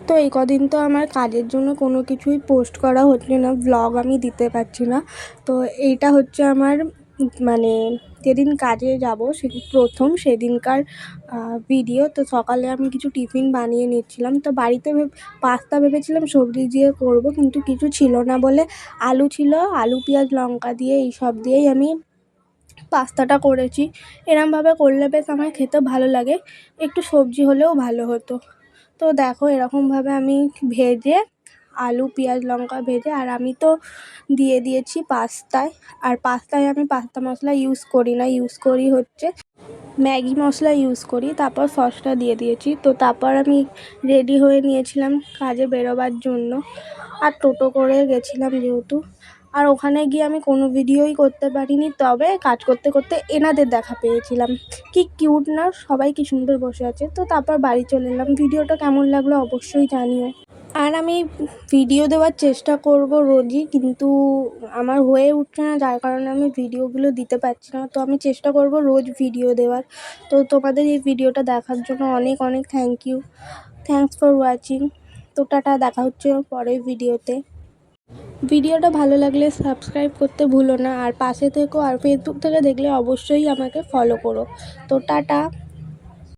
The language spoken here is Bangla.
তো এই কদিন তো আমার কাজের জন্য কোনো কিছুই পোস্ট করা হচ্ছে না, ভ্লগ আমি দিতে পারছি না। তো এইটা হচ্ছে আমার মানে যেদিন কাজে যাব প্রথম সেদিনকার ভিডিও। তো সকালে আমি কিছু টিফিন বানিয়ে নিচ্ছিলাম। তো বাড়িতে পাস্তা ভেবেছিলাম সবজি দিয়ে করব, কিন্তু কিছু ছিল না বলে আলু ছিল, আলু পেঁয়াজ লঙ্কা দিয়ে এইসব দিয়েই আমি পাস্তাটা করেছি। এরমভাবে করলে বেশ আমার খেতে ভালো লাগে, একটু সবজি হলেও ভালো হতো। তো দেখো এরকমভাবে আমি ভেজে আলু পেঁয়াজ লঙ্কা ভেজে আর আমি তো দিয়ে দিয়েছি পাস্তায়। আর পাস্তায় আমি পাস্তা মশলা ইউজ করি না, ইউজ করি হচ্ছে ম্যাগি মশলা ইউজ করি। তারপর সসটা দিয়ে দিয়েছি। তো তারপর আমি রেডি হয়ে নিয়েছিলাম কাজে বেরোবার জন্য। আর টোটো করে গেছিলাম যেহেতু, আর ওখানে গিয়ে আমি কোনো ভিডিওই করতে পারিনি, তবে কাজ করতে করতে এনাদের দেখা পেয়েছিলাম। কি কিউট না, সবাই কি সুন্দর বসে আছে। তো তারপর বাড়ি চলে এলাম। ভিডিওটা কেমন লাগলো অবশ্যই জানিও। আর আমি ভিডিও দেওয়ার চেষ্টা করব রোজই, কিন্তু আমার হয়ে উঠছে না, যার কারণে আমি ভিডিওগুলো দিতে পারছি না। তো আমি চেষ্টা করব রোজ ভিডিও দেওয়ার। তো তোমাদের এই ভিডিওটা দেখার জন্য অনেক অনেক thank you. Thanks for watching. তো টাটা, দেখা হচ্ছে পরের ভিডিওতে। ভিডিওটা ভালো লাগলে সাবস্ক্রাইব করতে ভুলো না, আর পাশে থেকো। আর ফেসবুক থেকে দেখলে অবশ্যই আমাকে ফলো করো। তো টাটা।